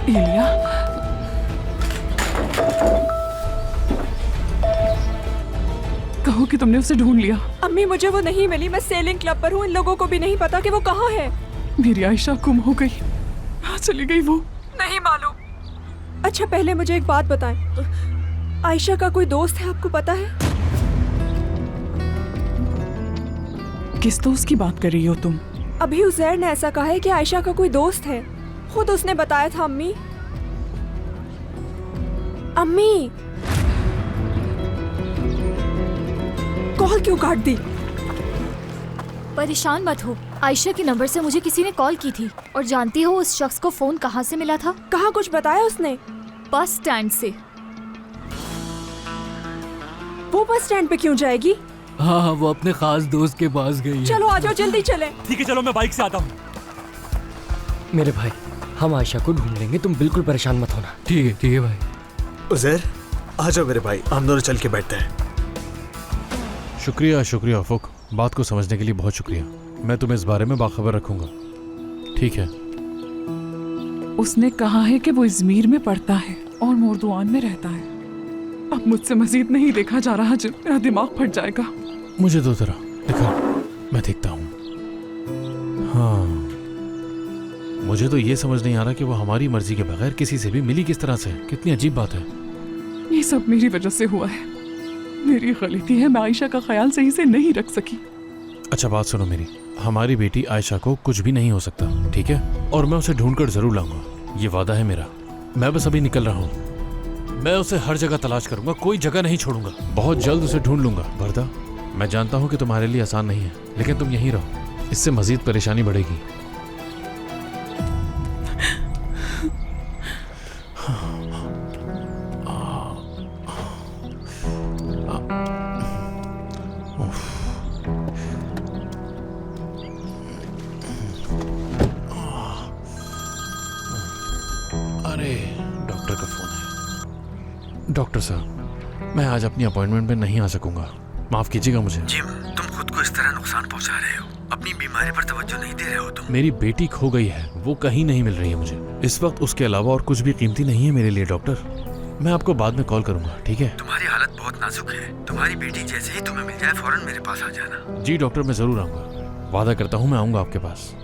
एलिया, कहो कि तुमने उसे ढूंढ लिया। अम्मी मुझे वो नहीं मिली, मैं सेलिंग क्लब पर हूँ, इन लोगों को भी नहीं पता कि वो कहाँ है। मेरी आयशा गुम हो गई, कहाँ चली गई वो? नहीं मालूम। अच्छा पहले मुझे एक बात बताएं, आयशा का कोई दोस्त है, आपको पता है? किस दोस्त की बात कर रही हो तुम? अभी उज़ैर ने ऐसा कहा है कि आयशा का कोई दोस्त है, खुद उसने बताया था। अम्मी अम्मी कॉल क्यों काट दी? परेशान मत हो, आयशा के नंबर से मुझे किसी ने कॉल की थी। और जानती हो उस शख्स को फोन कहाँ से मिला था? कहाँ कुछ बताया उसने? बस स्टैंड से। वो बस स्टैंड पे क्यों जाएगी? हाँ, वो अपने खास दोस्त के पास गई है। चलो आ जाओ, जल्दी चलें। ठीक है चलो, मैं बाइक से आता हूँ। मेरे भाई, हम आयशा को ढूंढ लेंगे, तुम बिल्कुल परेशान मत होना। ठीक है भाई। उज़ैर आ जाओ मेरे भाई, हम दोनों चल के बैठते हैं। शुक्रिया शुक्रिया अफुक, बात को समझने के लिए बहुत शुक्रिया। मैं तुम्हें इस बारे में बाखबर रखूंगा, ठीक है? उसने कहा है कि वो इजमीर में पढ़ता है और मोर्दुआन में रहता है। अब मुझसे मजीद नहीं देखा जा रहा, जब मेरा दिमाग फट जाएगा। मुझे दो तरह दिखा, मैं देखता हूँ। हाँ, मुझे तो ये समझ नहीं आ रहा कि वो हमारी मर्जी के बगैर किसी से भी मिली किस तरह से। कितनी अजीब बात है। ये सब मेरी वजह से हुआ है, मेरी गलती है। मैं आयशा का ख्याल सही से नहीं रख सकी। अच्छा बात सुनो मेरी, हमारी बेटी आयशा को कुछ भी नहीं हो सकता, ठीक है? और मैं उसे ढूंढकर जरूर लाऊंगा, ये वादा है मेरा। मैं बस अभी निकल रहा हूँ, मैं उसे हर जगह तलाश करूंगा, कोई जगह नहीं छोड़ूंगा। बहुत जल्द उसे ढूंढ लूंगा। वर्दा, मैं जानता हूँ कि तुम्हारे लिए आसान नहीं है, लेकिन तुम यहीं रहो, इससे मजीद परेशानी बढ़ेगी। अरे डॉक्टर का फोन है। डॉक्टर साहब, मैं आज अपनी अपॉइंटमेंट में नहीं आ सकूंगा, माफ कीजिएगा मुझे। जिम, तुम खुद को इस तरह नुकसान पहुंचा रहे हो, अपनी बीमारी पर तवज्जो नहीं दे रहे हो तुम। मेरी बेटी खो गई है, वो कहीं नहीं मिल रही है मुझे इस वक्त। उसके अलावा और कुछ भी कीमती नहीं है मेरे लिए डॉक्टर। मैं आपको बाद में कॉल करूंगा, ठीक है? तुम्हारी हालत बहुत नाजुक है, तुम्हारी बेटी जैसे ही तुम्हें मिल जाए फौरन मेरे पास आ जाना। जी डॉक्टर, मैं जरूर आऊंगा, वादा करता हूँ मैं आऊंगा आपके पास।